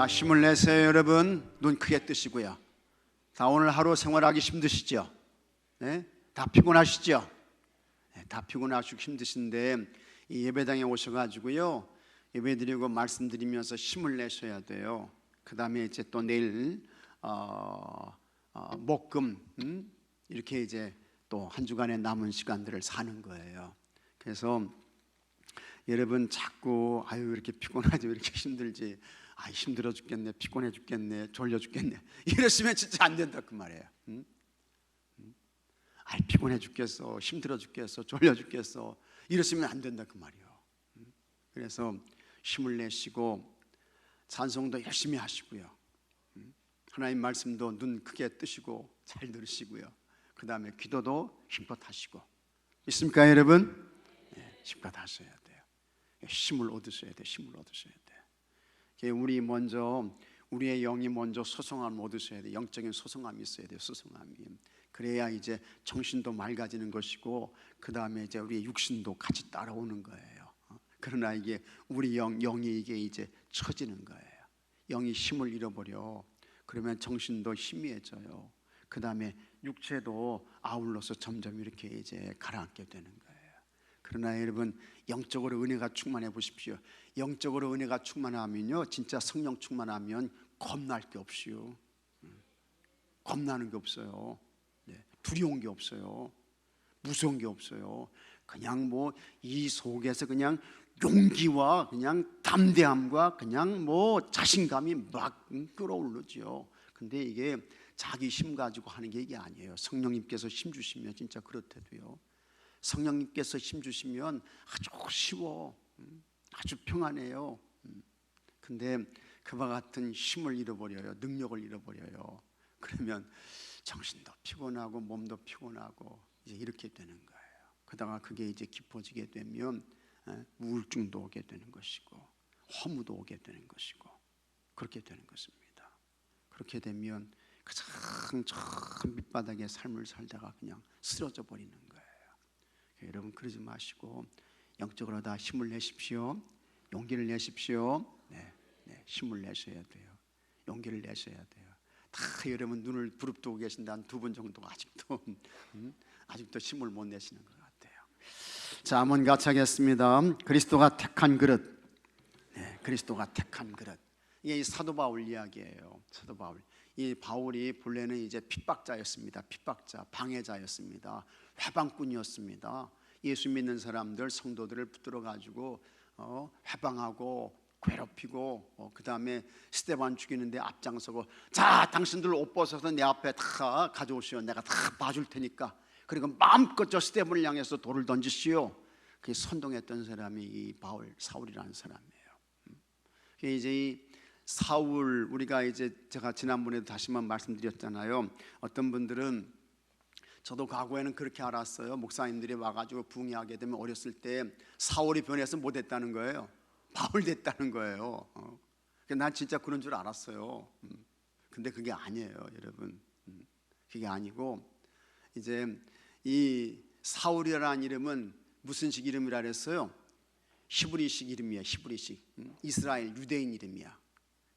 힘을 내세요. 여러분, 눈 크게 뜨시고요. 다 오늘 하루 생활하기 힘드시죠? 네? 다 피곤하시죠? 네, 다 피곤하시고 힘드신데 이 예배당에 오셔가지고요, 예배드리고 말씀드리면서 힘을 내셔야 돼요. 그 다음에 이제 또 내일 목금 이렇게 이제 또 한 주간의 남은 시간들을 사는 거예요. 그래서 여러분 자꾸 아유 이렇게 피곤하지, 왜 이렇게 힘들지, 아 힘들어 죽겠네, 피곤해 죽겠네, 졸려 죽겠네 이러시면 진짜 안 된다 그 말이에요. 아 피곤해 죽겠어, 힘들어 죽겠어, 졸려 죽겠어 이러시면 안 된다 그 말이에요. 그래서 힘을 내시고 찬송도 열심히 하시고요, 하나님 말씀도 눈 크게 뜨시고 잘 들으시고요, 그 다음에 기도도 힘껏 하시고. 있습니까 여러분? 네, 힘껏 하셔야 돼요. 힘을 얻으셔야 돼요. 힘을 얻으셔야 돼요. 우리 먼저, 우리의 영이 먼저 소성함을 얻으셔야 돼요. 영적인 소성함이 있어야 돼요. 소성함이. 그래야 이제 정신도 맑아지는 것이고, 그 다음에 이제 우리 육신도 같이 따라오는 거예요. 그러나 이게 우리 영이 이게 이제 처지는 거예요. 영이 힘을 잃어버려. 그러면 정신도 희미해져요. 그 다음에 육체도 아울러서 점점 이렇게 이제 가라앉게 되는 거예요. 그러나 여러분, 영적으로 은혜가 충만해 보십시오. 영적으로 은혜가 충만하면요, 진짜 성령 충만하면 겁날 게 없어요. 겁나는 게 없어요. 두려운 게 없어요. 무서운 게 없어요. 그냥 뭐 이 속에서 그냥 용기와 그냥 담대함과 그냥 뭐 자신감이 막 끌어오르죠. 근데 이게 자기 힘 가지고 하는 게 이게 아니에요. 성령님께서 힘 주시면 진짜 그렇대도요. 성령님께서 힘 주시면 아주 쉬워, 아주 평안해요. 근데 그와 같은 힘을 잃어버려요. 능력을 잃어버려요. 그러면 정신도 피곤하고 몸도 피곤하고 이제 이렇게 되는 거예요. 그러다가 그게 이제 깊어지게 되면 우울증도 오게 되는 것이고, 허무도 오게 되는 것이고, 그렇게 되는 것입니다. 그렇게 되면 가장 저 밑바닥의 삶을 살다가 그냥 쓰러져 버리는 거예요. 여러분 그러지 마시고 영적으로 다 힘을 내십시오. 용기를 내십시오. 네, 힘을 내셔야 돼요. 용기를 내셔야 돼요. 다 여러분 눈을 부릅뜨고 계신데 한 두 분 정도가 아직도 힘을 못 내시는 것 같아요. 자, 한번 같이 하겠습니다. 그리스도가 택한 그릇. 네, 그리스도가 택한 그릇. 이게 이 사도 바울 이야기예요. 사도 바울. 이 바울이 본래는 이제 핍박자였습니다. 핍박자, 방해자였습니다. 회방꾼이었습니다. 예수 믿는 사람들, 성도들을 붙들어 가지고 회방하고 괴롭히고, 그 다음에 스데반 죽이는데 앞장서고, 자 당신들 옷 벗어서 내 앞에 다 가져오시오. 내가 다 봐줄 테니까. 그리고 마음껏 저 스데반을 향해서 돌을 던지시오. 그게 선동했던 사람이 이 바울, 사울이라는 사람이에요. 이제 이 사울, 우리가 이제 제가 지난번에도 다시만 말씀드렸잖아요. 어떤 분들은, 저도 과거에는 그렇게 알았어요. 목사님들이 와가지고 부흥하게 되면 어렸을 때 사울이 변해서 뭐 됐다는 거예요? 바울 됐다는 거예요. 난 진짜 그런 줄 알았어요. 근데 그게 아니에요, 여러분. 그게 아니고, 이제 이 사울이라는 이름은 무슨 식 이름이라 그랬어요? 히브리식 이름이야. 히브리식, 이스라엘 유대인 이름이야.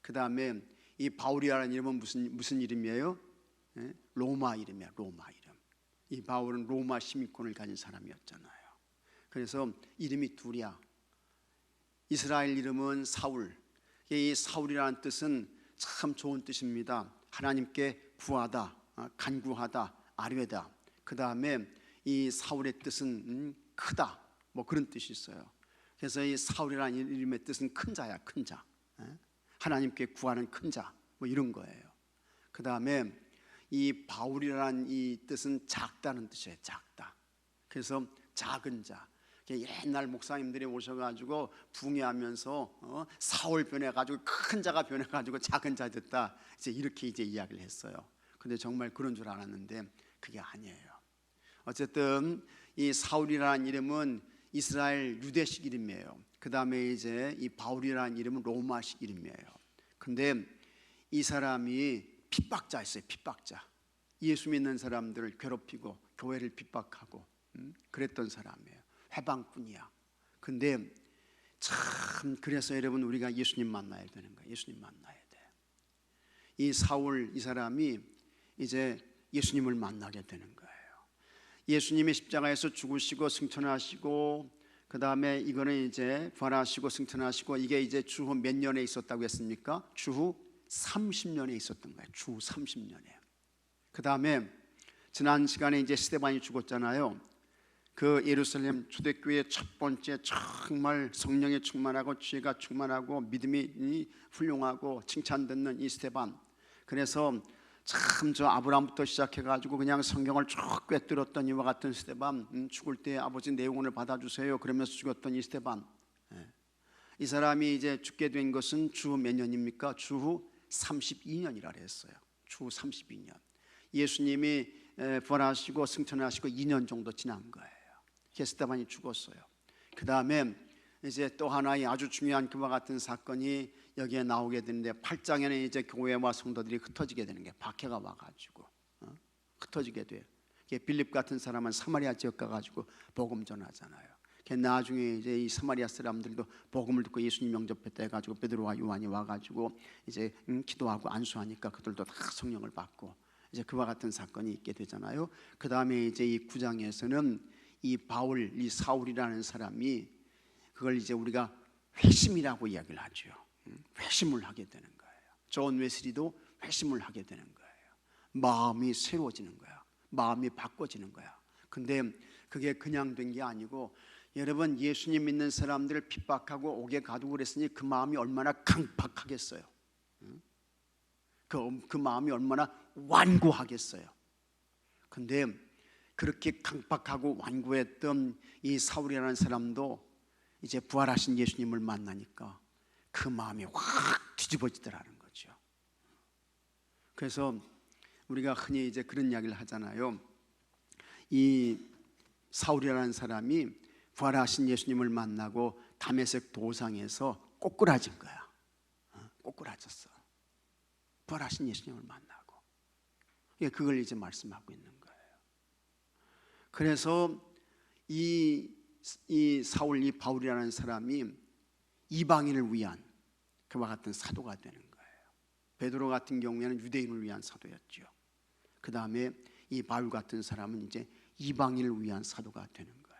그 다음에 이 바울이라는 이름은 무슨 이름이에요? 로마 이름이야. 로마 이름. 이 바울은 로마 시민권을 가진 사람이었잖아요. 그래서 이름이 둘이야. 이스라엘 이름은 사울. 이 사울이라는 뜻은 참 좋은 뜻입니다. 하나님께 구하다, 간구하다, 아뢰다. 그 다음에 이 사울의 뜻은 크다, 뭐 그런 뜻이 있어요. 그래서 이 사울이라는 이름의 뜻은 큰 자야, 큰 자. 하나님께 구하는 큰 자, 뭐 이런 거예요. 그 다음에 이 바울이라는 이 뜻은 작다는 뜻이에요. 작다. 그래서 작은 자. 옛날 목사님들이 오셔가지고 붕해하면서 사울 변해가지고 큰 자가 변해가지고 작은 자 됐다, 이제 이렇게 이제 이야기를 했어요. 근데 정말 그런 줄 알았는데 그게 아니에요. 어쨌든 이 사울이라는 이름은 이스라엘 유대식 이름이에요. 그 다음에 이제 이 바울이라는 이름은 로마식 이름이에요. 근데 이 사람이 핍박자였어요. 핍박자. 예수 믿는 사람들을 괴롭히고 교회를 핍박하고 그랬던 사람이에요. 회방꾼이야. 근데 참, 그래서 여러분 우리가 예수님 만나야 되는 거예요. 예수님 만나야 돼. 이 사울 이 사람이 이제 예수님을 만나게 되는 거예요. 예수님이 십자가에서 죽으시고 승천하시고 그 다음에 이거는 이제 부활하시고 승천하시고 이게 이제 주후 몇 년에 있었다고 했습니까? 주후 30년에 있었던 거예요. 주후 30년에. 그 다음에 지난 시간에 이제 스데반이 죽었잖아요. 그 예루살렘 초대교회 첫 번째 정말 성령에 충만하고 지혜가 충만하고 믿음이 훌륭하고 칭찬듣는 이 스데반. 그래서 참 저 아브라함부터 시작해가지고 그냥 성경을 쭉 꿰뚫었던 이와 같은 스데반, 죽을 때 아버지 내 영혼을 받아주세요 그러면서 죽었던 이 스데반. 이 사람이 이제 죽게 된 것은 주후 몇 년입니까? 주후 32년이라 그랬어요. 주후 32년. 예수님이 부활하시고 승천하시고 2년 정도 지난 거예요. 스데반이 죽었어요. 그 다음에 이제 또 하나의 아주 중요한 그와 같은 사건이 여기에 나오게 되는데 8장에는 이제 교회와 성도들이 흩어지게 되는 게 박해가 와가지고 흩어지게 돼요. 빌립 같은 사람은 사마리아 지역 가가지고 복음 전하잖아요. 나중에 이제 이 사마리아 사람들도 복음을 듣고 예수님 영접했다 해가지고 베드로와 요한이 와가지고 이제 기도하고 안수하니까 그들도 다 성령을 받고 이제 그와 같은 사건이 있게 되잖아요. 그 다음에 이제 이 9장에서는 이 바울, 이 사울이라는 사람이 그걸 이제 우리가 회심이라고 이야기를 하죠. 회심을 하게 되는 거예요. 존 웨슬리도 회심을 하게 되는 거예요. 마음이 새로워지는 거야. 마음이 바꿔지는 거야. 근데 그게 그냥 된 게 아니고 여러분 예수님 믿는 사람들을 핍박하고 옥에 가두고 그랬으니 그 마음이 얼마나 강팍하겠어요. 그 마음이 얼마나 완고하겠어요. 근데 그렇게 강팍하고 완고했던 이 사울이라는 사람도 이제 부활하신 예수님을 만나니까 그 마음이 확 뒤집어지더라는 거죠. 그래서 우리가 흔히 이제 그런 이야기를 하잖아요. 이 사울이라는 사람이 부활하신 예수님을 만나고 다메섹 도상에서 꼬꾸라진 거야. 꼬꾸라졌어. 부활하신 예수님을 만나고. 그걸 이제 말씀하고 있는 거예요. 그래서 이 사울, 이 바울이라는 사람이 이방인을 위한 그와 같은 사도가 되는 거예요. 베드로 같은 경우에는 유대인을 위한 사도였죠. 그 다음에 이 바울 같은 사람은 이제 이방인을 위한 사도가 되는 거예요.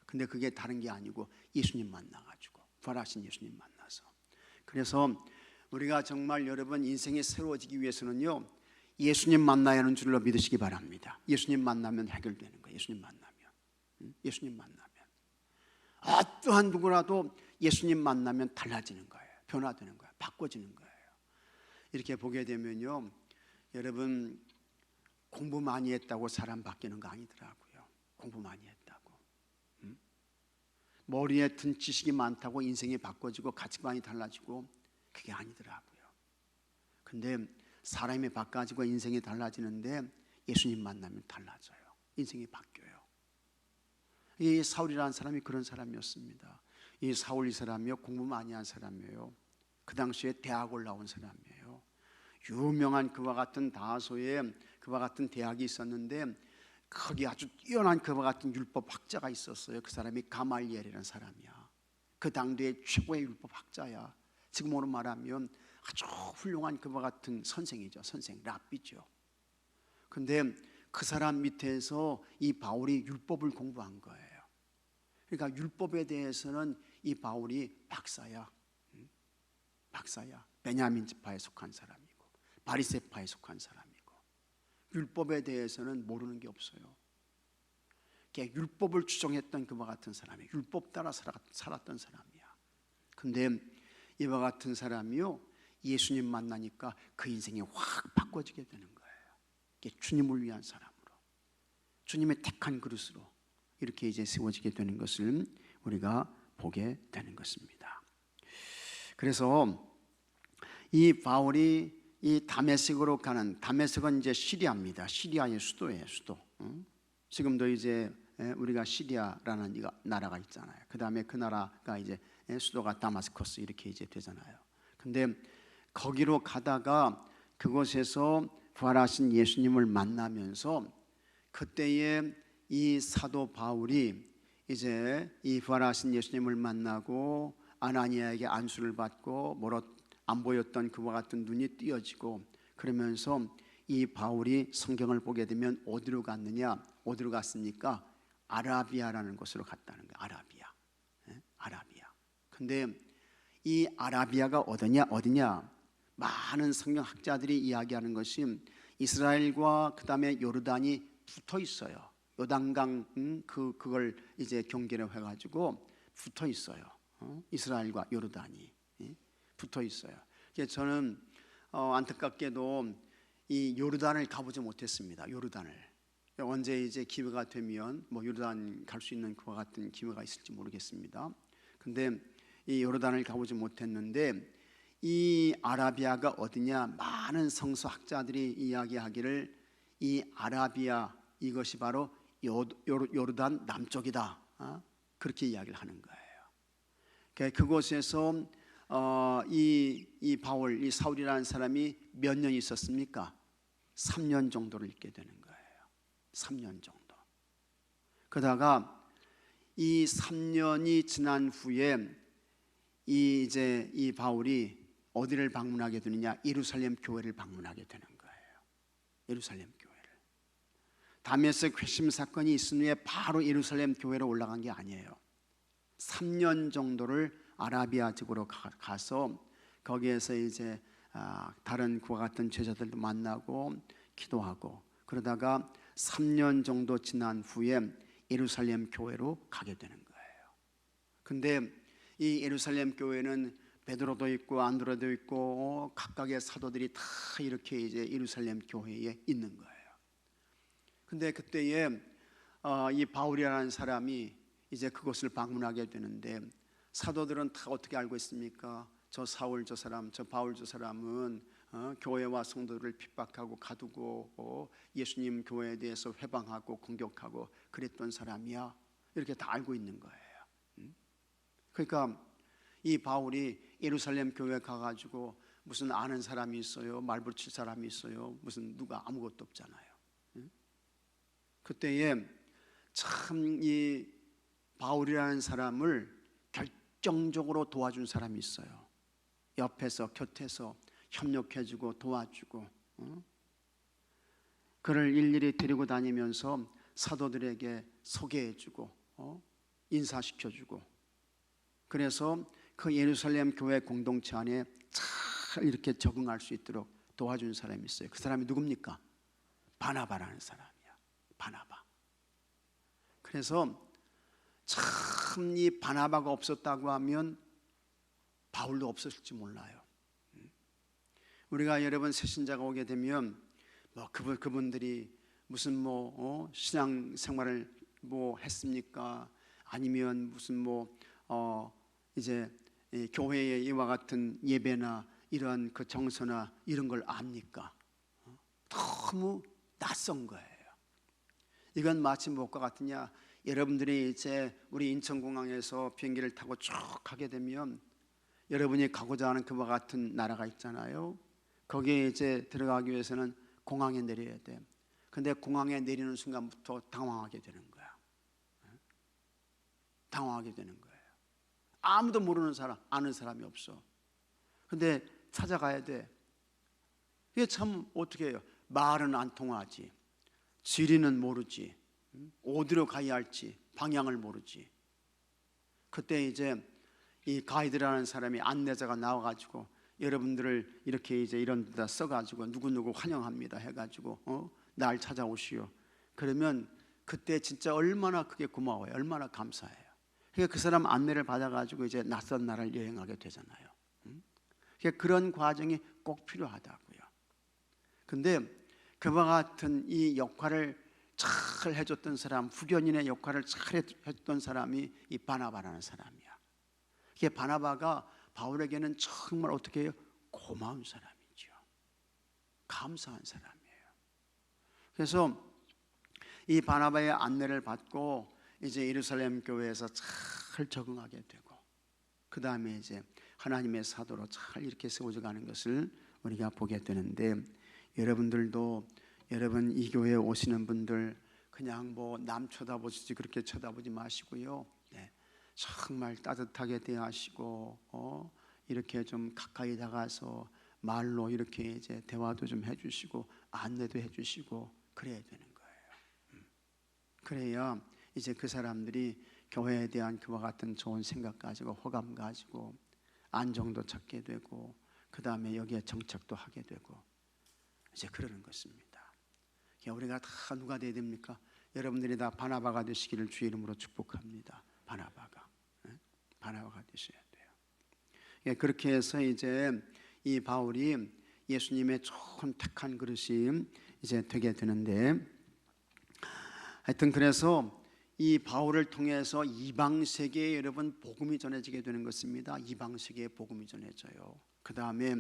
근데 그게 다른 게 아니고 예수님 만나가지고 부활하신 예수님 만나서. 그래서 우리가 정말 여러분 인생이 새로워지기 위해서는요 예수님 만나야 하는 줄로 믿으시기 바랍니다. 예수님 만나면 해결되는 거예요. 예수님 만나면 어떠한 누구라도 예수님 만나면 달라지는 거예요. 변화되는 거예요. 바꿔지는 거예요. 이렇게 보게 되면요 여러분 공부 많이 했다고 사람 바뀌는 거 아니더라고요. 공부 많이 했다고 머리에 든 지식이 많다고 인생이 바꿔지고 가치관이 달라지고 그게 아니더라고요. 근데 사람이 바꿔지고 인생이 달라지는데 예수님 만나면 달라져요. 인생이 바뀌어요. 이 사울이라는 사람이 그런 사람이었습니다. 이 사울 이 사람이요 공부 많이 한 사람이에요. 그 당시에 대학을 나온 사람이에요. 유명한 그와 같은 다소의 그와 같은 대학이 있었는데 거기 아주 뛰어난 그와 같은 율법 학자가 있었어요. 그 사람이 가말리엘이라는 사람이야. 그 당대의 최고의 율법 학자야. 지금으로 말하면 아주 훌륭한 그와 같은 선생이죠. 선생, 랍비죠. 근데 그 사람 밑에서 이 바울이 율법을 공부한 거예요. 그러니까 율법에 대해서는 이 바울이 박사야. 베냐민 지파에 속한 사람이고 바리새파에 속한 사람이고 율법에 대해서는 모르는 게 없어요. 율법을 추정했던 그와 같은 사람이 율법 따라 살았던 사람이야. 근데 이와 같은 사람이요 예수님 만나니까 그 인생이 확 바꿔지게 되는 거예요. 주님을 위한 사람으로 주님의 택한 그릇으로 이렇게 이제 세워지게 되는 것을 우리가 보게 되는 것입니다. 그래서 이 바울이 이 다메섹으로 가는 다메섹은 이제 시리아입니다. 시리아의 수도예요. 수도. 지금도 이제 우리가 시리아라는 나라가 있잖아요. 그 다음에 그 나라가 이제 수도가 다마스커스 이렇게 이제 되잖아요. 근데 거기로 가다가 그곳에서 부활하신 예수님을 만나면서 그때에 이 사도 바울이 이제 이 부활하신 예수님을 만나고 아나니아에게 안수를 받고 멀어 안 보였던 그와 같은 눈이 띄어지고 그러면서 이 바울이 성경을 보게 되면 어디로 갔느냐? 어디로 갔습니까? 아라비아라는 곳으로 갔다는 거예요. 아라비아. 아라비아. 근데 이 아라비아가 어디냐? 많은 성경학자들이 이야기하는 것이 이스라엘과 그다음에 요르단이 붙어 있어요. 요단강 그걸 이제 경계로 해가지고 붙어 있어요. 이스라엘과 요르단이 붙어 있어요. 그래서 저는 안타깝게도 이 요르단을 가보지 못했습니다. 요르단을 언제 이제 기회가 되면 뭐 요르단 갈 수 있는 그와 같은 기회가 있을지 모르겠습니다. 근데 이 요르단을 가보지 못했는데 이 아라비아가 어디냐? 많은 성서학자들이 이야기하기를 이 아라비아 이것이 바로 요르단 남쪽이다. 그렇게 이야기를 하는 거예요. 그곳에서 이 바울, 이 사울이라는 사람이 몇 년 있었습니까? 3년 정도를 있게 되는 거예요. 3년 정도. 그러다가 이 3년이 지난 후에 이 바울이 어디를 방문하게 되느냐? 예루살렘 교회를 방문하게 되는 거예요. 예루살렘 교회를. 다메섹 회심 사건이 있은 후에 바로 예루살렘 교회로 올라간 게 아니에요. 3년 정도를 아라비아 지구로 가서 거기에서 이제 다른 그와 같은 제자들도 만나고 기도하고 그러다가 3년 정도 지난 후에 예루살렘 교회로 가게 되는 거예요. 근데 이 예루살렘 교회는 베드로도 있고 안드레도 있고 각각의 사도들이 다 이렇게 이제 예루살렘 교회에 있는 거예요. 근데 그때에 이 바울이라는 사람이 이제 그곳을 방문하게 되는데 사도들은 다 어떻게 알고 있습니까? 저 사울 저 사람, 저 바울 저 사람은 교회와 성도들을 핍박하고 가두고 예수님 교회에 대해서 회방하고 공격하고 그랬던 사람이야. 이렇게 다 알고 있는 거예요. 그러니까 이 바울이 예루살렘 교회에 가가지고 무슨 아는 사람이 있어요? 말붙일 사람이 있어요? 무슨 누가 아무것도 없잖아요. 그때에 참 이 바울이라는 사람을 결정적으로 도와준 사람이 있어요. 옆에서 곁에서 협력해주고 도와주고 그를 일일이 데리고 다니면서 사도들에게 소개해주고 인사시켜주고 그래서 그 예루살렘 교회 공동체 안에 잘 이렇게 적응할 수 있도록 도와준 사람이 있어요. 그 사람이 누굽니까? 바나바라는 사람이야. 바나바. 그래서 참 이 바나바가 없었다고 하면 바울도 없었을지 몰라요. 우리가 여러분 새신자가 오게 되면 뭐 그분들이 무슨 뭐 신앙 생활을 뭐 했습니까? 아니면 무슨 뭐 이제 교회의 이와 같은 예배나 이런 그 정서나 이런 걸 압니까? 너무 낯선 거예요. 이건 마치 무엇과 같으냐? 여러분들이 이제 우리 인천공항에서 비행기를 타고 쭉 가게 되면 여러분이 가고자 하는 그와 같은 나라가 있잖아요. 거기에 이제 들어가기 위해서는 공항에 내려야 돼. 근데 공항에 내리는 순간부터 당황하게 되는 거야. 당황하게 되는 거예요. 아무도 모르는 사람, 아는 사람이 없어. 근데 찾아가야 돼. 이게 참 어떻게 해요? 말은 안 통하지. 지리는 모르지. 어디로 가야 할지 방향을 모르지. 그때 이제 이 가이드라는 사람이 안내자가 나와가지고 여러분들을 이렇게 이제 이런 데다 써가지고 누구누구 환영합니다 해가지고 날 찾아오시오. 그러면 그때 진짜 얼마나 그게 고마워요. 얼마나 감사해요. 그러니까 그 사람 안내를 받아가지고 이제 낯선 나라를 여행하게 되잖아요. 그러니까 그런 과정이 꼭 필요하다고요. 근데 그와 같은 이 역할을 잘 해줬던 사람, 후견인의 역할을 잘 했던 사람이 이 바나바라는 사람이야. 이게 바나바가 바울에게는 정말 어떻게 해요? 고마운 사람이죠. 감사한 사람이에요. 그래서 이 바나바의 안내를 받고 이제 예루살렘 교회에서 잘 적응하게 되고 그 다음에 이제 하나님의 사도로 잘 이렇게 세워져 가는 것을 우리가 보게 되는데 여러분들도 여러분 이 교회에 오시는 분들 그냥 뭐 남 쳐다보시지 그렇게 쳐다보지 마시고요. 네, 정말 따뜻하게 대하시고 이렇게 좀 가까이 다가서 말로 이렇게 이제 대화도 좀 해주시고 안내도 해주시고 그래야 되는 거예요. 그래야 이제 그 사람들이 교회에 대한 그와 같은 좋은 생각 가지고 호감 가지고 안정도 찾게 되고 그 다음에 여기에 정착도 하게 되고 이제 그러는 것입니다. 우리가 다 누가 되어야 됩니까? 여러분들이 다 바나바가 되시기를 주의 이름으로 축복합니다. 바나바가 되셔야 돼요. 그렇게 해서 이제 이 바울이 예수님의 좋은 택한 그릇이 이제 되게 되는데, 하여튼 그래서 이 바울을 통해서 이방 세계에 여러분 복음이 전해지게 되는 것입니다. 이방 세계에 복음이 전해져요. 그 다음에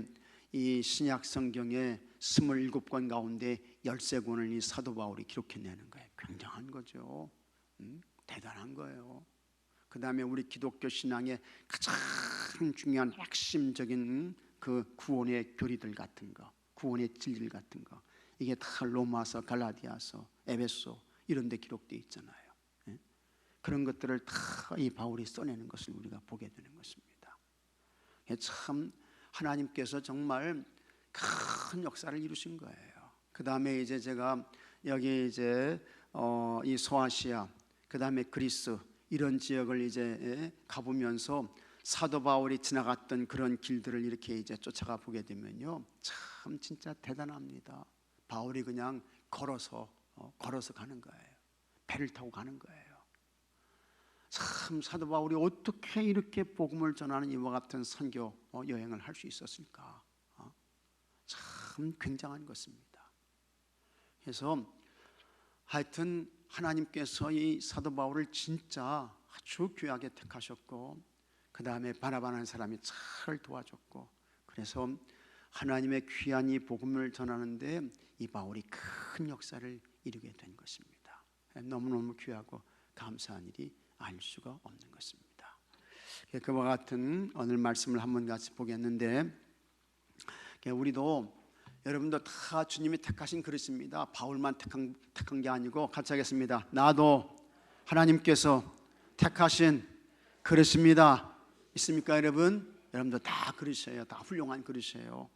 이 신약 성경의 27권 가운데 13권을 이 사도 바울이 기록해내는 거예요. 굉장한 거죠. 대단한 거예요. 그 다음에 우리 기독교 신앙의 가장 중요한 핵심적인 그 구원의 교리들 같은 거, 구원의 진리들 같은 거, 이게 다 로마서, 갈라디아서, 에베소 이런 데 기록되어 있잖아요. 그런 것들을 다 이 바울이 써내는 것을 우리가 보게 되는 것입니다. 참 하나님께서 정말 큰 역사를 이루신 거예요. 그 다음에 이제 제가 여기 이제 이 소아시아, 그 다음에 그리스 이런 지역을 이제 가보면서 사도 바울이 지나갔던 그런 길들을 이렇게 이제 쫓아가 보게 되면요, 참 진짜 대단합니다. 바울이 그냥 걸어서 가는 거예요. 배를 타고 가는 거예요. 참 사도 바울이 어떻게 이렇게 복음을 전하는 이와 같은 선교 여행을 할 수 있었을까? 참 굉장한 것입니다. 그래서 하여튼 하나님께서 이 사도 바울을 진짜 아주 귀하게 택하셨고, 그 다음에 바나바라는 사람이 잘 도와줬고, 그래서 하나님의 귀한 이 복음을 전하는데 이 바울이 큰 역사를 이루게 된 것입니다. 너무너무 귀하고 감사한 일이 아닐 수가 없는 것입니다. 그와 같은 오늘 말씀을 한번 같이 보겠는데, 우리도 여러분도 다 주님이 택하신 그릇입니다. 바울만 택한 게 아니고 같이 하겠습니다. 나도 하나님께서 택하신 그릇입니다. 있습니까 여러분? 여러분도 다 그릇이에요. 다 훌륭한 그릇이에요.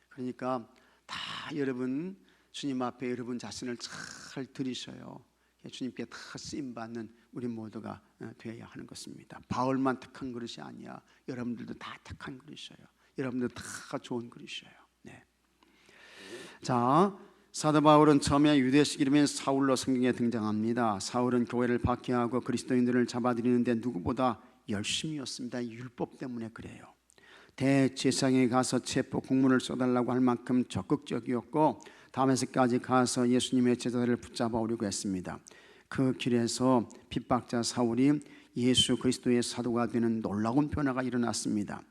그러니까 다 여러분 주님 앞에 여러분 자신을 잘 들이셔요. 주님께 다 쓰임받는 우리 모두가 되어야 하는 것입니다. 바울만 택한 그릇이 아니야. 여러분들도 다 택한 그릇이에요. 여러분들 다 좋은 그릇이에요. 네. 자, 사도 바울은 처음에 유대식 이름인 사울로 성경에 등장합니다. 사울은 교회를 박해하고 그리스도인들을 잡아들이는데 누구보다 열심이었습니다. 율법 때문에 그래요. 대제사장에 가서 체포 공문을 써달라고 할 만큼 적극적이었고, 다메섹까지 가서 예수님의 제자들을 붙잡아 오려고 했습니다. 그 길에서 핍박자 사울이 예수 그리스도의 사도가 되는 놀라운 변화가 일어났습니다.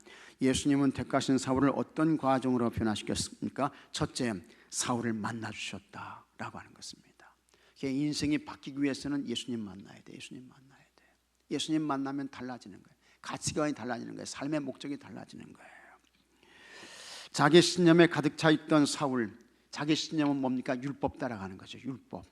예수님은 택하신 사울을 어떤 과정으로 변화시켰습니까? 첫째, 사울을 만나주셨다라고 하는 것입니다. 인생이 바뀌기 위해서는 예수님 만나야 돼. 예수님 만나야 돼. 예수님 만나면 달라지는 거예요. 가치관이 달라지는 거예요. 삶의 목적이 달라지는 거예요. 자기 신념에 가득 차 있던 사울, 자기 신념은 뭡니까? 율법 따라가는 거죠. 율법.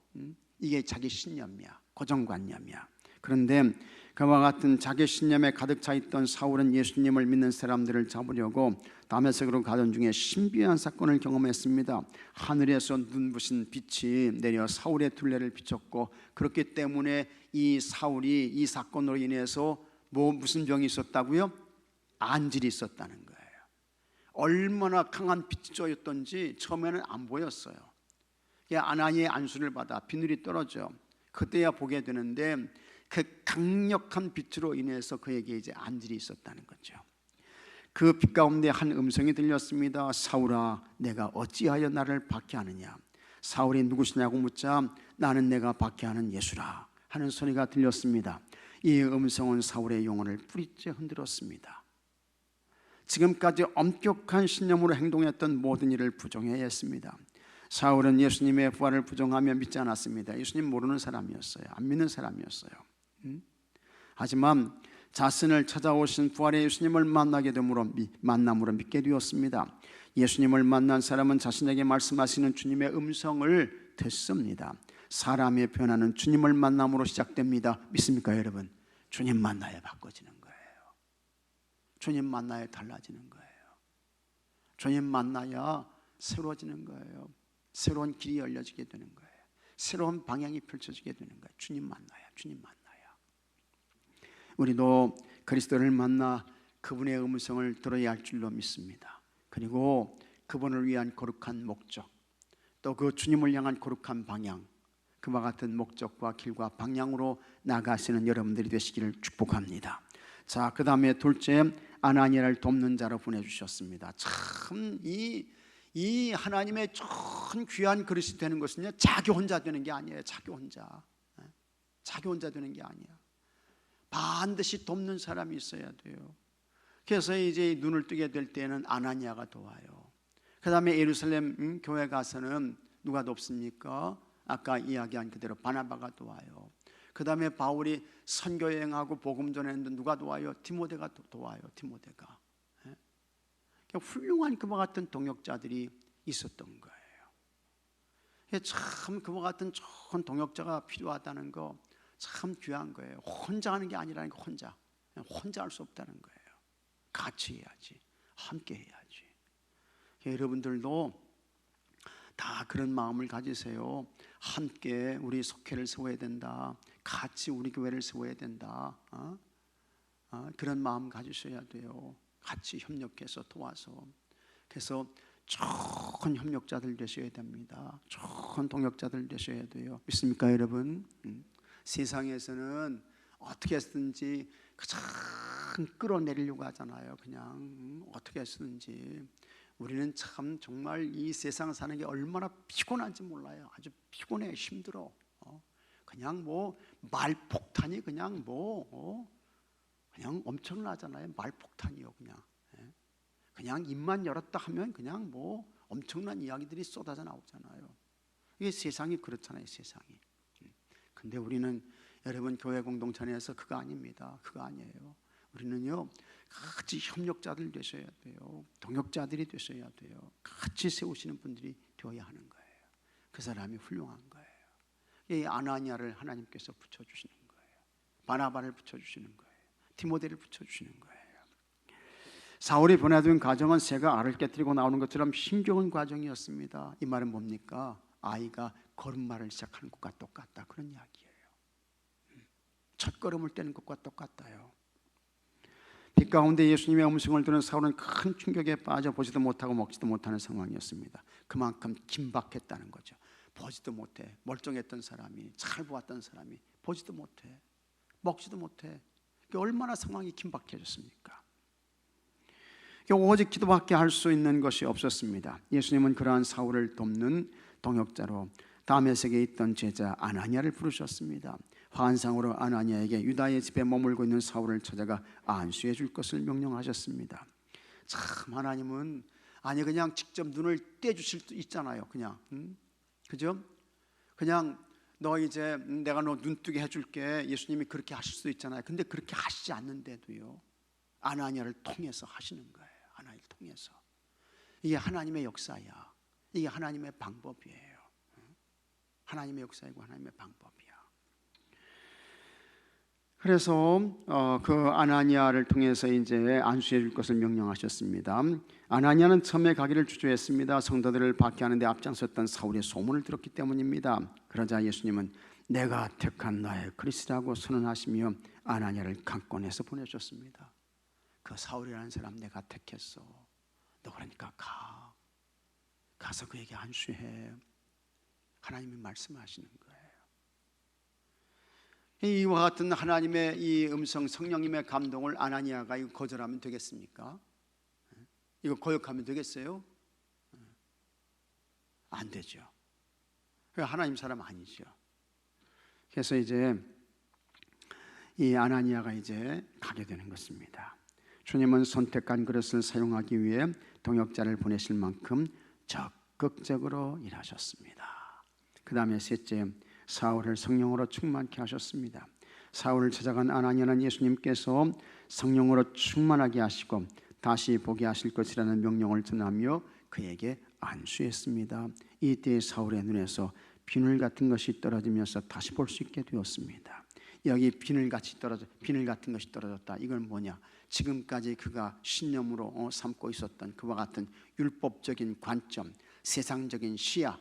이게 자기 신념이야. 고정관념이야. 그런데 그와 같은 자기 신념에 가득 차 있던 사울은 예수님을 믿는 사람들을 잡으려고 다메섹으로 가던 중에 신비한 사건을 경험했습니다. 하늘에서 눈부신 빛이 내려 사울의 둘레를 비췄고, 그렇기 때문에 이 사울이 이 사건으로 인해서 무슨 병이 있었다고요? 안질이 있었다는 거예요. 얼마나 강한 빛이 쬐었던지 처음에는 안 보였어요. 아나니의 안수를 받아 비늘이 떨어져. 그때야 보게 되는데 그 강력한 빛으로 인해서 그에게 이제 안질이 있었다는 거죠. 그 빛 가운데 한 음성이 들렸습니다. 사울아, 내가 어찌하여 나를 박해하느냐? 사울이 누구시냐고 묻자 나는 내가 박해하는 예수라 하는 소리가 들렸습니다. 이 음성은 사울의 영혼을 뿌리째 흔들었습니다. 지금까지 엄격한 신념으로 행동했던 모든 일을 부정해야 했습니다. 사울은 예수님의 부활을 부정하며 믿지 않았습니다. 예수님 모르는 사람이었어요. 안 믿는 사람이었어요. 하지만 자신을 찾아오신 부활의 예수님을 만나게 됨으로 만남으로 믿게 되었습니다. 예수님을 만난 사람은 자신에게 말씀하시는 주님의 음성을 듣습니다. 사람의 변화는 주님을 만남으로 시작됩니다. 믿습니까 여러분? 주님 만나야 바꿔지는 거예요. 주님 만나야 달라지는 거예요. 주님 만나야 새로워지는 거예요. 새로운 길이 열려지게 되는 거예요. 새로운 방향이 펼쳐지게 되는 거예요. 주님 만나야, 주님 만나야. 우리도 그리스도를 만나 그분의 음성을 들어야 할 줄로 믿습니다. 그리고 그분을 위한 거룩한 목적, 또 그 주님을 향한 거룩한 방향, 그와 같은 목적과 길과 방향으로 나가시는 여러분들이 되시기를 축복합니다. 자, 그 다음에 둘째, 아나니아를 돕는 자로 보내주셨습니다. 참 이 하나님의 참 귀한 그릇이 되는 것은요, 자기 혼자 되는 게 아니에요. 자기 혼자 되는 게 아니야. 반드시 돕는 사람이 있어야 돼요. 그래서 이제 눈을 뜨게 될 때는 아나니아가 도와요. 그 다음에 예루살렘 교회 가서는 누가 돕습니까? 아까 이야기한 그대로 바나바가 도와요. 그 다음에 바울이 선교 여행하고 복음 전했는데 누가 도와요? 디모데가 도와요. 디모데가. 훌륭한 그와 같은 동역자들이 있었던 거예요. 참 그와 같은 좋은 동역자가 필요하다는 거 참 귀한 거예요. 혼자 하는 게 아니라는 거. 혼자 할 수 없다는 거예요. 같이 해야지, 함께 해야지. 여러분들도 다 그런 마음을 가지세요. 함께 우리 속회를 세워야 된다. 같이 우리 교회를 세워야 된다. 그런 마음 가지셔야 돼요. 같이 협력해서 도와서. 그래서 좋은 협력자들 되셔야 됩니다. 좋은 동역자들 되셔야 돼요. 믿습니까 여러분? 세상에서는 어떻게 해서든지 참 끌어내리려고 하잖아요. 그냥 어떻게 해서든지. 우리는 참 정말 이 세상 사는 게 얼마나 피곤한지 몰라요. 아주 피곤해, 힘들어. 그냥 뭐 말폭탄이 그냥 그냥 엄청나잖아요. 말폭탄이요, 그냥. 그냥 입만 열었다 하면 그냥 뭐 엄청난 이야기들이 쏟아져 나오잖아요. 이게 세상이 그렇잖아요, 세상이. 근데 우리는 여러분 교회 공동체 안에서 그거 아닙니다. 그거 아니에요. 우리는요, 같이 협력자들 되셔야 돼요. 동역자들이 되셔야 돼요. 같이 세우시는 분들이 되어야 하는 거예요. 그 사람이 훌륭한 거예요. 이 아나니아를 하나님께서 붙여주시는 거예요. 바나바를 붙여주시는 거예요. 디모데를 붙여주시는 거예요. 사울이 보내둔 과정은 새가 알을 깨뜨리고 나오는 것처럼 힘겨운 과정이었습니다. 이 말은 뭡니까? 아이가 걸음마를 시작하는 것과 똑같다, 그런 이야기예요. 첫 걸음을 떼는 것과 똑같아요. 빛 가운데 예수님의 음성을 들은 사울은 큰 충격에 빠져 보지도 못하고 먹지도 못하는 상황이었습니다. 그만큼 긴박했다는 거죠. 보지도 못해. 멀쩡했던 사람이, 잘 보았던 사람이 보지도 못해, 먹지도 못해. 얼마나 상황이 긴박해졌습니까? 오직 기도밖에 할 수 있는 것이 없었습니다. 예수님은 그러한 사울을 돕는 동역자로 다메섹에 있던 제자 아나니아를 부르셨습니다. 환상으로 아나니아에게 유다의 집에 머물고 있는 사울을 찾아가 안수해 줄 것을 명령하셨습니다. 참 하나님은 그냥 직접 눈을 떼주실 수 있잖아요. 그냥 그죠? 그냥 너 이제 내가 너 눈뜨게 해줄게. 예수님이 그렇게 하실 수 있잖아요. 근데 그렇게 하시지 않는데도요, 아나니아를 통해서 하시는 거예요. 하나님을 통해서. 이게 하나님의 역사야. 이게 하나님의 방법이에요. 하나님의 역사이고 하나님의 방법이야. 그래서 그 아나니아를 통해서 이제 안수해 줄 것을 명령하셨습니다. 아나니아는 처음에 가기를 주저했습니다. 성도들을 박해하는데 앞장섰던 사울의 소문을 들었기 때문입니다. 그러자 예수님은 내가 택한 나의 그리스도라고 선언하시며 아나니아를 강권해서 보내셨습니다. 그 사울이라는 사람 내가 택했어. 너 그러니까 가서 그에게 안수해. 하나님이 말씀하시는 거예요. 이와 같은 하나님의 이 음성, 성령님의 감동을 아나니아가 이거 거절하면 되겠습니까? 이거 거역하면 되겠어요? 안 되죠. 하나님 사람 아니죠. 그래서 이제 이 아나니아가 이제 가게 되는 것입니다. 주님은 선택한 그릇을 사용하기 위해 동역자를 보내실 만큼 적극적으로 일하셨습니다. 그 다음에 셋째, 사울을 성령으로 충만케 하셨습니다. 사울을 찾아간 아나니아는 예수님께서 성령으로 충만하게 하시고 다시 보게 하실 것이라는 명령을 전하며 그에게 안수했습니다. 이때 사울의 눈에서 비늘 같은 것이 떨어지면서 다시 볼 수 있게 되었습니다. 여기 비늘 같은 것이 떨어졌다. 이건 뭐냐? 지금까지 그가 신념으로 삼고 있었던 그와 같은 율법적인 관점, 세상적인 시야,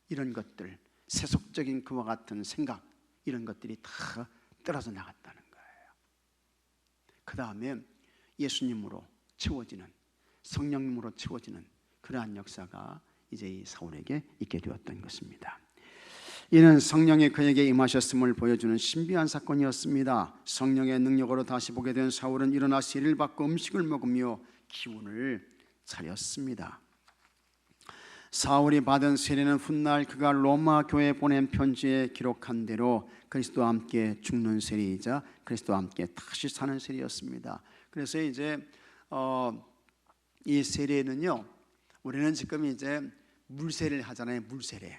이런 것들, 세속적인 그와 같은 생각, 이런 것들이 다 떨어져 나갔다는 거예요. 그 다음에 예수님으로 채워지는, 성령님으로 채워지는 그러한 역사가 이제 이 사울에게 있게 되었던 것입니다. 이는 성령이 그에게 임하셨음을 보여주는 신비한 사건이었습니다. 성령의 능력으로 다시 보게 된 사울은 일어나 세례를 받고 음식을 먹으며 기운을 차렸습니다. 사울이 받은 세례는 훗날 그가 로마 교회에 보낸 편지에 기록한 대로 그리스도와 함께 죽는 세례이자 그리스도와 함께 다시 사는 세례였습니다. 그래서 이제 이 세례는요, 우리는 지금 이제 물세례를 하잖아요. 물세례.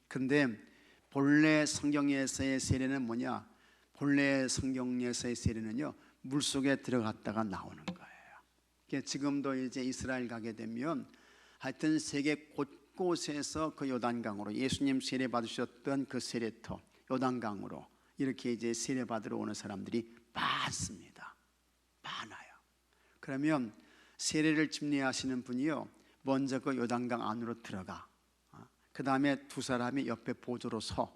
근데 본래 성경에서의 세례는 뭐냐? 본래 성경에서의 세례는요, 물 속에 들어갔다가 나오는 거예요. 지금도 이제 이스라엘 가게 되면 하여튼 세계 곳곳에서 그 요단강으로 예수님 세례 받으셨던 그 세례터 요단강으로 이렇게 이제 세례 받으러 오는 사람들이 많습니다. 많아요. 그러면 세례를 집례하시는 분이요, 먼저 그 요단강 안으로 들어가. 그 다음에 두 사람이 옆에 보조로 서.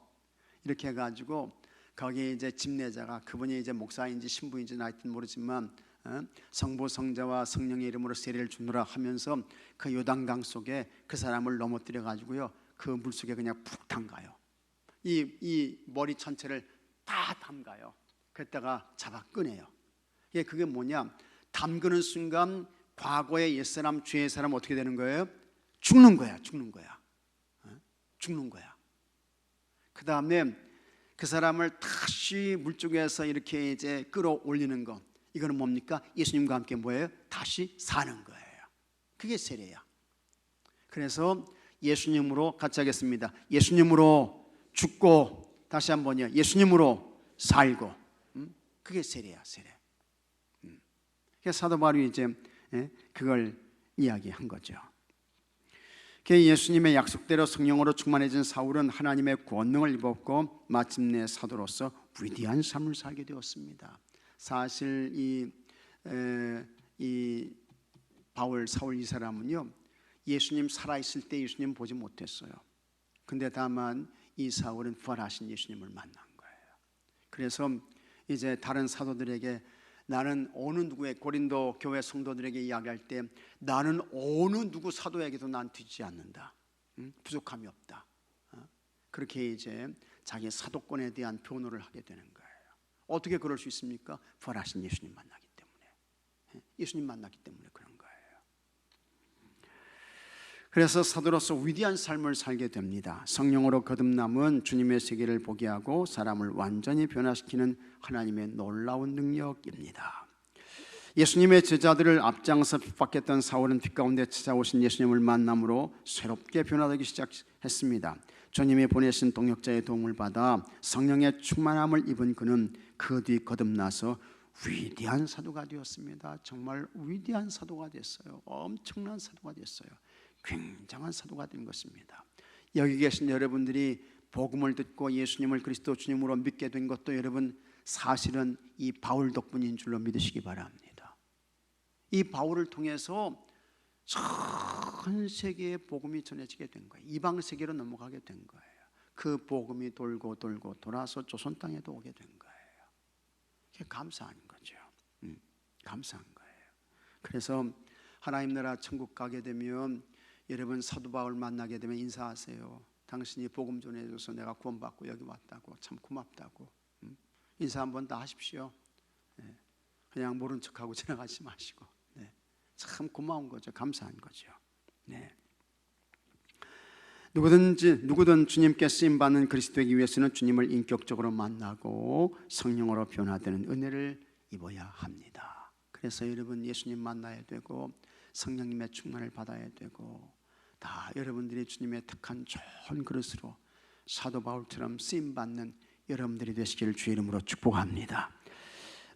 이렇게 해가지고 거기에 이제 집례자가, 그분이 이제 목사인지 신부인지는 하여튼 모르지만 성부 성자와 성령의 이름으로 세례를 주노라 하면서 그 요단강 속에 그 사람을 넘어뜨려 가지고요, 그 물속에 그냥 푹 담가요. 이 머리 전체를 다 담가요. 그랬다가 잡아 꺼내요. 그게 뭐냐? 담그는 순간 과거의 옛사람, 죄의 사람 어떻게 되는 거예요? 죽는 거야. 죽는 거야. 죽는 거야. 그 다음에 그 사람을 다시 물속에서 이렇게 이제 끌어올리는 거, 이거는 뭡니까? 예수님과 함께 뭐예요? 다시 사는 거예요. 그게 세례야. 그래서 예수님으로 같이 하겠습니다. 예수님으로 죽고 다시 한번요, 예수님으로 살고. 그게 세례야, 세례. 그래서 사도 바울이 이제 그걸 이야기한 거죠. 예수님의 약속대로 성령으로 충만해진 사울은 하나님의 권능을 입었고 마침내 사도로서 위대한 삶을 살게 되었습니다. 사실 이 바울, 사울 이 사람은요, 예수님 살아있을 때 예수님 보지 못했어요. 근데 다만 이 사울은 부활하신 예수님을 만난 거예요. 그래서 이제 다른 사도들에게, 나는 어느 누구의, 고린도 교회 성도들에게 이야기할 때 나는 어느 누구 사도에게도 난 뒤지지 않는다, 부족함이 없다, 그렇게 이제 자기 사도권에 대한 변호를 하게 되는 거예요. 어떻게 그럴 수 있습니까? 부활하신 예수님 만나기 때문에, 예수님 만났기 때문에 그런 거예요. 그래서 사도로서 위대한 삶을 살게 됩니다. 성령으로 거듭남은 주님의 세계를 보게 하고 사람을 완전히 변화시키는 하나님의 놀라운 능력입니다. 예수님의 제자들을 앞장서 핍박했던 사울은 빛 가운데 찾아오신 예수님을 만남으로 새롭게 변화되기 시작했습니다. 주님이 보내신 동역자의 도움을 받아 성령의 충만함을 입은 그는 그 뒤 거듭나서 위대한 사도가 되었습니다. 정말 위대한 사도가 됐어요. 엄청난 사도가 됐어요. 굉장한 사도가 된 것입니다. 여기 계신 여러분들이 복음을 듣고 예수님을 그리스도 주님으로 믿게 된 것도 여러분 사실은 이 바울 덕분인 줄로 믿으시기 바랍니다. 이 바울을 통해서 전 세계에 복음이 전해지게 된 거예요. 이방 세계로 넘어가게 된 거예요. 그 복음이 돌고 돌고 돌아서 조선 땅에도 오게 된 거예요. 그게 감사한 거죠. 감사한 거예요. 그래서 하나님 나라 천국 가게 되면 여러분 사도 바울 만나게 되면 인사하세요. 당신이 복음 전해줘서 내가 구원받고 여기 왔다고, 참 고맙다고. 인사 한번 다 하십시오. 그냥 모른 척하고 지나가지 마시고. 참 고마운 거죠. 감사한 거죠. 누구든 주님께 쓰임받는 그리스도이기 위해서는 주님을 인격적으로 만나고 성령으로 변화되는 은혜를 입어야 합니다. 그래서 여러분 예수님 만나야 되고 성령님의 충만을 받아야 되고, 다 여러분들이 주님의 택한 좋은 그릇으로 사도 바울처럼 쓰임받는 여러분들이 되시기를 주의 이름으로 축복합니다.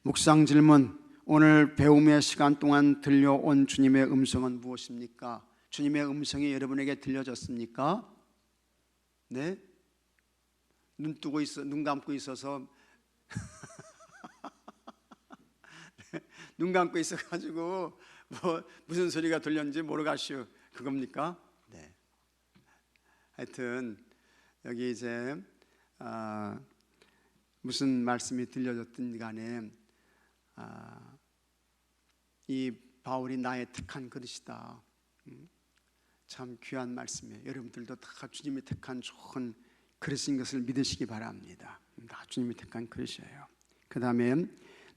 묵상 질문, 오늘 배움의 시간 동안 들려온 주님의 음성은 무엇입니까? 주님의 음성이 여러분에게 들려졌습니까? 네? 눈 감고 있어서 눈 감고 있어가지고 뭐 무슨 소리가 들렸는지 모르겠슈 그겁니까? 네. 하여튼 여기 이제 무슨 말씀이 들려졌든 간에 이 바울이 나의 택한 그릇이다. 참 귀한 말씀이에요. 여러분들도 다 주님이 택한 좋은 그릇인 것을 믿으시기 바랍니다. 다 주님이 택한 그릇이에요. 그 다음에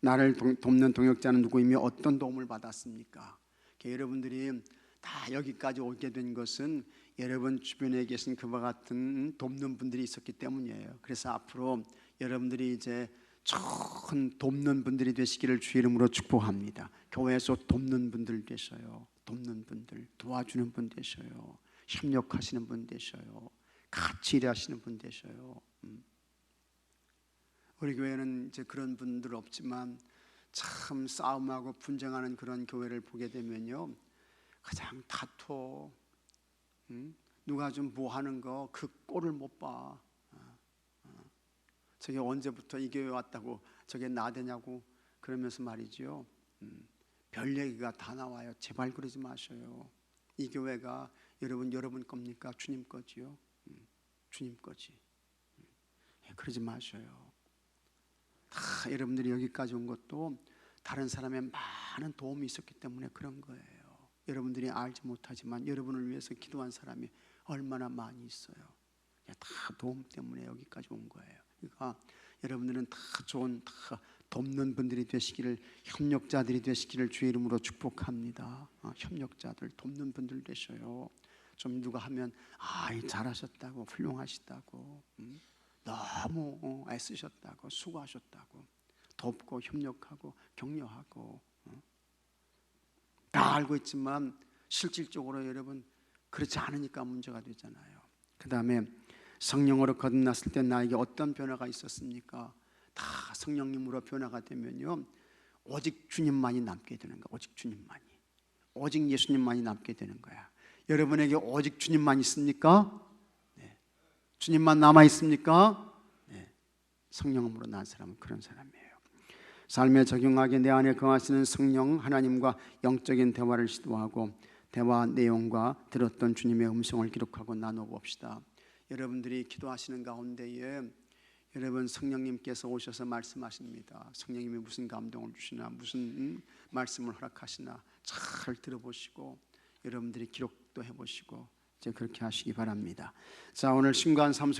나를 돕는 동역자는 누구이며 어떤 도움을 받았습니까? 여러분들이 다 여기까지 오게 된 것은 여러분 주변에 계신 그와 같은 돕는 분들이 있었기 때문이에요. 그래서 앞으로 여러분들이 이제 좋은 돕는 분들이 되시기를 주의 이름으로 축복합니다. 교회에서 돕는 분들 되셔요. 돕는 분들, 도와주는 분 되셔요. 협력하시는 분 되셔요. 같이 일하시는 분 되셔요. 우리 교회는 이제 그런 분들 없지만 참 싸움하고 분쟁하는 그런 교회를 보게 되면요, 그냥 다투어. 누가 좀 뭐 하는 거 그 꼴을 못 봐. 저게 언제부터 이 교회 왔다고 저게 나대냐고 그러면서 말이죠. 별 얘기가 다 나와요. 제발 그러지 마셔요. 이 교회가 여러분 겁니까? 주님 거지요. 주님 거지. 그러지 마셔요. 다 여러분들이 여기까지 온 것도 다른 사람의 많은 도움이 있었기 때문에 그런 거예요. 여러분들이 알지 못하지만 여러분을 위해서 기도한 사람이 얼마나 많이 있어요. 다 도움 때문에 여기까지 온 거예요. 그러니까 여러분들은 다 좋은 다 돕는 분들이 되시기를, 협력자들이 되시기를 주의 이름으로 축복합니다. 협력자들, 돕는 분들 되셔요. 좀 누가 하면 잘하셨다고, 훌륭하시다고, 너무 애쓰셨다고, 수고하셨다고, 돕고 협력하고 격려하고. 다 알고 있지만 실질적으로 여러분 그렇지 않으니까 문제가 되잖아요. 그 다음에 성령으로 거듭났을 때 나에게 어떤 변화가 있었습니까? 다 성령님으로 변화가 되면요, 오직 주님만이 남게 되는 거야. 오직 주님만이, 오직 예수님만이 남게 되는 거야. 여러분에게 오직 주님만 있습니까? 네. 주님만 남아 있습니까? 네. 성령으로 난 사람은 그런 사람이에요. 삶에 적용하게 내 안에 거하시는 성령 하나님과 영적인 대화를 시도하고 대화 내용과 들었던 주님의 음성을 기록하고 나눠봅시다. 여러분들이 기도하시는 가운데에 여러분 성령님께서 오셔서 말씀하십니다. 성령님이 무슨 감동을 주시나, 무슨 말씀을 허락하시나 잘 들어보시고 여러분들이 기록도 해보시고 이제 그렇게 하시기 바랍니다. 자, 오늘 신구한 3